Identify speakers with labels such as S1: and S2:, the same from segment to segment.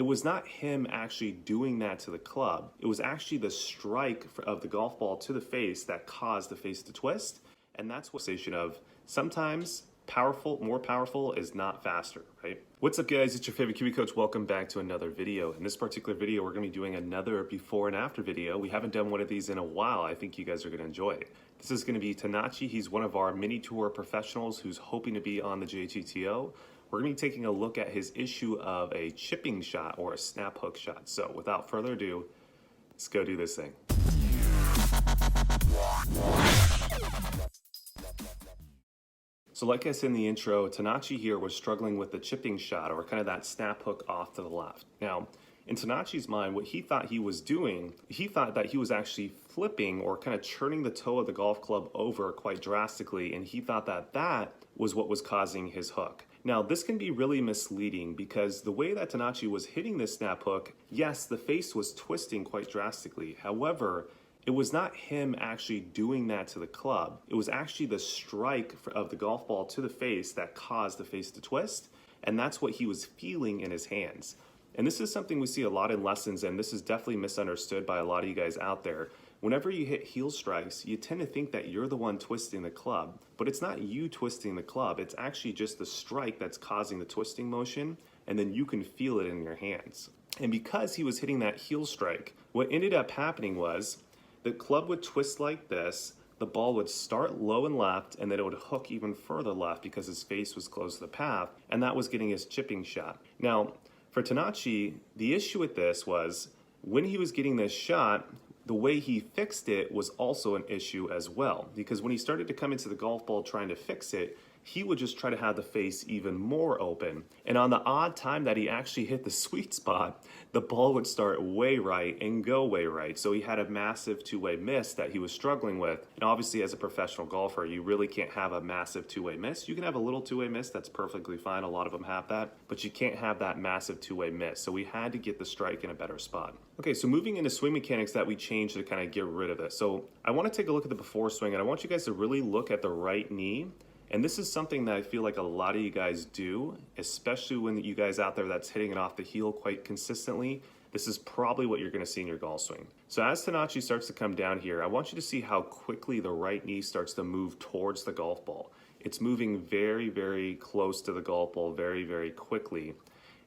S1: It was not him actually doing that to the club. It was actually the strike of the golf ball to the face that caused the face to twist. And that's what sensation of sometimes more powerful is not faster, right? What's up, guys? It's your favorite Kiwi coach. Welcome back to another video. In this particular video, we're going to be doing another before and after video. We haven't done one of these in a while. I think you guys are going to enjoy it. This is going to be Tanachi. He's one of our mini tour professionals who's hoping to be on the JGTO. We're going to be taking a look at his issue of a chipping shot or a snap hook shot. So without further ado, let's go do this thing. So like I said in the intro, Tanachi here was struggling with the chipping shot or kind of that snap hook off to the left. Now, in Tanachi's mind, what he thought he was doing, he thought that he was actually flipping or kind of churning the toe of the golf club over quite drastically, and he thought that that was what was causing his hook. Now, this can be really misleading because the way that Tanachi was hitting this snap hook, yes, the face was twisting quite drastically. However, it was not him actually doing that to the club. It was actually the strike of the golf ball to the face that caused the face to twist, and that's what he was feeling in his hands. And this is something we see a lot in lessons, and this is definitely misunderstood by a lot of you guys out there. Whenever you hit heel strikes, you tend to think that you're the one twisting the club, but it's not you twisting the club. It's actually just the strike that's causing the twisting motion, and then you can feel it in your hands. And because he was hitting that heel strike, what ended up happening was the club would twist like this, the ball would start low and left, and then it would hook even further left because his face was close to the path, and that was getting his chipping shot. Now, for Tanachi, the issue with this was when he was getting this shot, the way he fixed it was also an issue as well, because when he started to come into the golf ball trying to fix it, he would just try to have the face even more open. And on the odd time that he actually hit the sweet spot, the ball would start way right and go way right. So he had a massive two-way miss that he was struggling with. And obviously as a professional golfer, you really can't have a massive two-way miss. You can have a little two-way miss, that's perfectly fine. A lot of them have that, but you can't have that massive two-way miss. So we had to get the strike in a better spot. Okay, so moving into swing mechanics that we changed to kind of get rid of this. So I want to take a look at the before swing, and I want you guys to really look at the right knee. And this is something that I feel like a lot of you guys do, especially when you guys out there that's hitting it off the heel quite consistently. This is probably what you're going to see in your golf swing. So as Tanachi starts to come down here, I want you to see how quickly the right knee starts to move towards the golf ball. It's moving very, very close to the golf ball very, very quickly.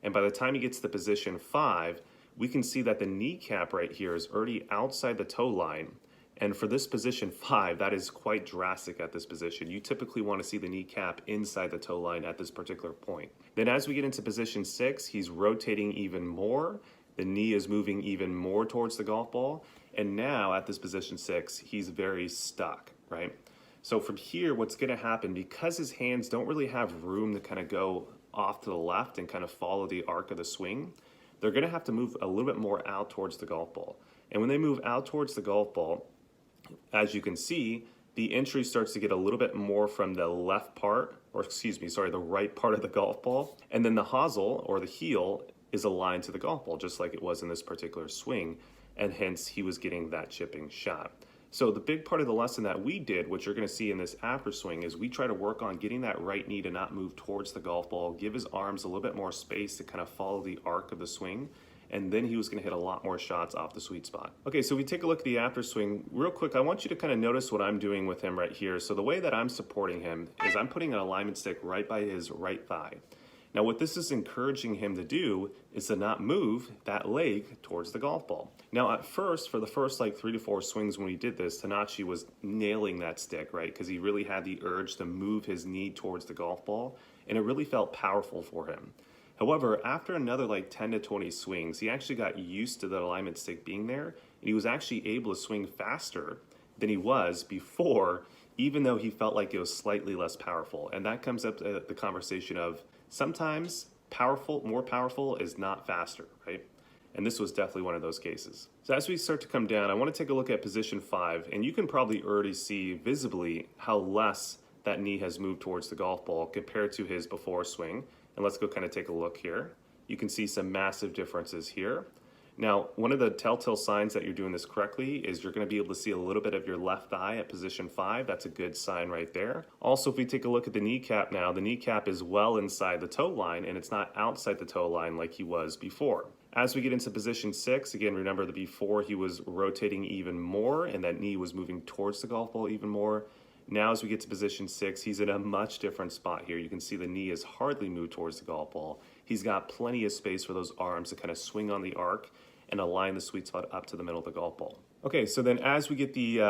S1: And by the time he gets to position 5, we can see that the kneecap right here is already outside the toe line. And for this position 5, that is quite drastic at this position. You typically want to see the kneecap inside the toe line at this particular point. Then as we get into position 6, he's rotating even more. The knee is moving even more towards the golf ball. And now at this position 6, he's very stuck, right? So from here, what's going to happen, because his hands don't really have room to kind of go off to the left and kind of follow the arc of the swing, they're going to have to move a little bit more out towards the golf ball. And when they move out towards the golf ball, as you can see, the entry starts to get a little bit more from the left part, or the right part of the golf ball. And then the hosel, or the heel, is aligned to the golf ball, just like it was in this particular swing. And hence, he was getting that chipping shot. So the big part of the lesson that we did, which you're going to see in this after swing, is we try to work on getting that right knee to not move towards the golf ball, give his arms a little bit more space to kind of follow the arc of the swing. And then he was going to hit a lot more shots off the sweet spot. Okay, so we take a look at the after swing. Real quick, I want you to kind of notice what I'm doing with him right here. So the way that I'm supporting him is I'm putting an alignment stick right by his right thigh. Now what this is encouraging him to do is to not move that leg towards the golf ball. Now at first, for the first like 3 to 4 swings when we did this, Tanachi was nailing that stick, right? Because he really had the urge to move his knee towards the golf ball, and it really felt powerful for him. However, after another like 10 to 20 swings, he actually got used to the alignment stick being there, and he was actually able to swing faster than he was before, even though he felt like it was slightly less powerful. And that comes up to the conversation of sometimes more powerful is not faster, right? And this was definitely one of those cases. So as we start to come down, I want to take a look at position 5, and you can probably already see visibly how less that knee has moved towards the golf ball compared to his before swing. And let's go kind of take a look here. You can see some massive differences here. Now, one of the telltale signs that you're doing this correctly is you're going to be able to see a little bit of your left thigh at position 5. That's a good sign right there. Also, if we take a look at the kneecap now, the kneecap is well inside the toe line, and it's not outside the toe line like he was before. As we get into position 6, again, remember that before he was rotating even more and that knee was moving towards the golf ball even more. Now as we get to position 6, he's in a much different spot here. You can see the knee is hardly moved towards the golf ball. He's got plenty of space for those arms to kind of swing on the arc and align the sweet spot up to the middle of the golf ball. Okay, so then as we get the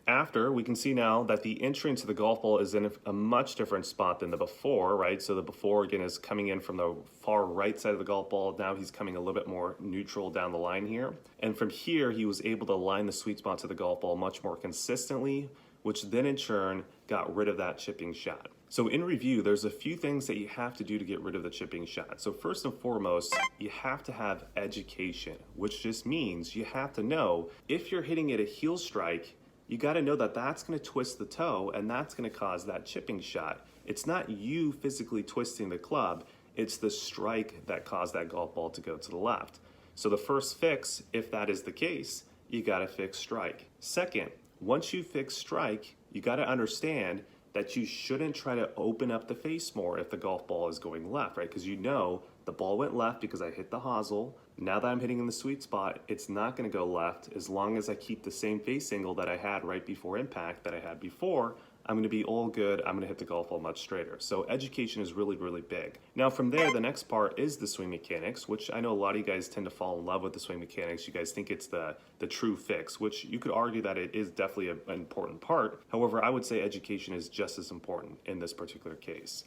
S1: after, we can see now that the entry into the golf ball is in a much different spot than the before, right? So the before, again, is coming in from the far right side of the golf ball. Now he's coming a little bit more neutral down the line here. And from here, he was able to align the sweet spot to the golf ball much more consistently, which then in turn got rid of that chipping shot. So in review, there's a few things that you have to do to get rid of the chipping shot. So first and foremost, you have to have education, which just means you have to know if you're hitting at a heel strike, you got to know that that's going to twist the toe and that's going to cause that chipping shot. It's not you physically twisting the club, it's the strike that caused that golf ball to go to the left. So the first fix, if that is the case, you got to fix strike. Second, once you fix strike, you got to understand that you shouldn't try to open up the face more if the golf ball is going left, right? Because you know the ball went left because I hit the hosel. Now that I'm hitting in the sweet spot, it's not going to go left as long as I keep the same face angle that I had right before impact that I had before. I'm going to be all good. I'm going to hit the golf ball much straighter. So education is really, really big. Now from there, the next part is the swing mechanics, which I know a lot of you guys tend to fall in love with the swing mechanics. You guys think it's the true fix, which you could argue that it is definitely an important part. However, I would say education is just as important in this particular case.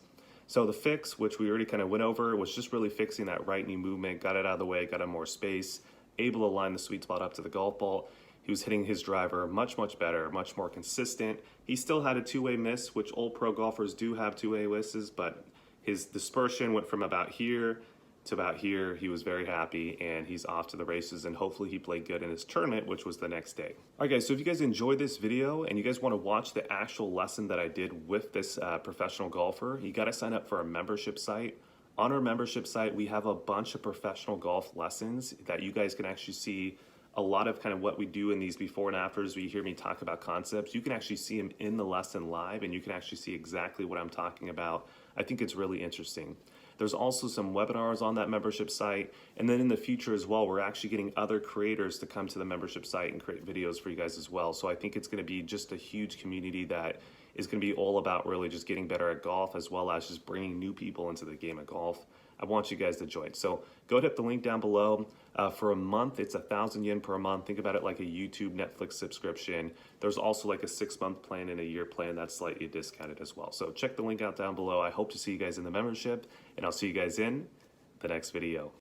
S1: So the fix, which we already kind of went over, was just really fixing that right knee movement, got it out of the way, got him more space, able to line the sweet spot up to the golf ball. He was hitting his driver much, much better, much more consistent. He still had a two-way miss, which all pro golfers do have two-way misses, but his dispersion went from about here to about here. He was very happy, and he's off to the races, and hopefully he played good in his tournament, which was the next day. All right, guys, so if you guys enjoyed this video and you guys want to watch the actual lesson that I did with this professional golfer, you got to sign up for our membership site. On our membership site, we have a bunch of professional golf lessons that you guys can actually see a lot of kind of what we do in these before and afters. Where you hear me talk about concepts, you can actually see them in the lesson live, and you can actually see exactly what I'm talking about. I think it's really interesting. There's also some webinars on that membership site, and then in the future as well, we're actually getting other creators to come to the membership site and create videos for you guys as well. So I think it's going to be just a huge community that is going to be all about really just getting better at golf, as well as just bringing new people into the game of golf. I want you guys to join. So go ahead, hit the link down below. For a month, it's 1,000 yen per month. Think about it like a YouTube, Netflix subscription. There's also like a 6-month plan and a year plan that's slightly discounted as well. So check the link out down below. I hope to see you guys in the membership, and I'll see you guys in the next video.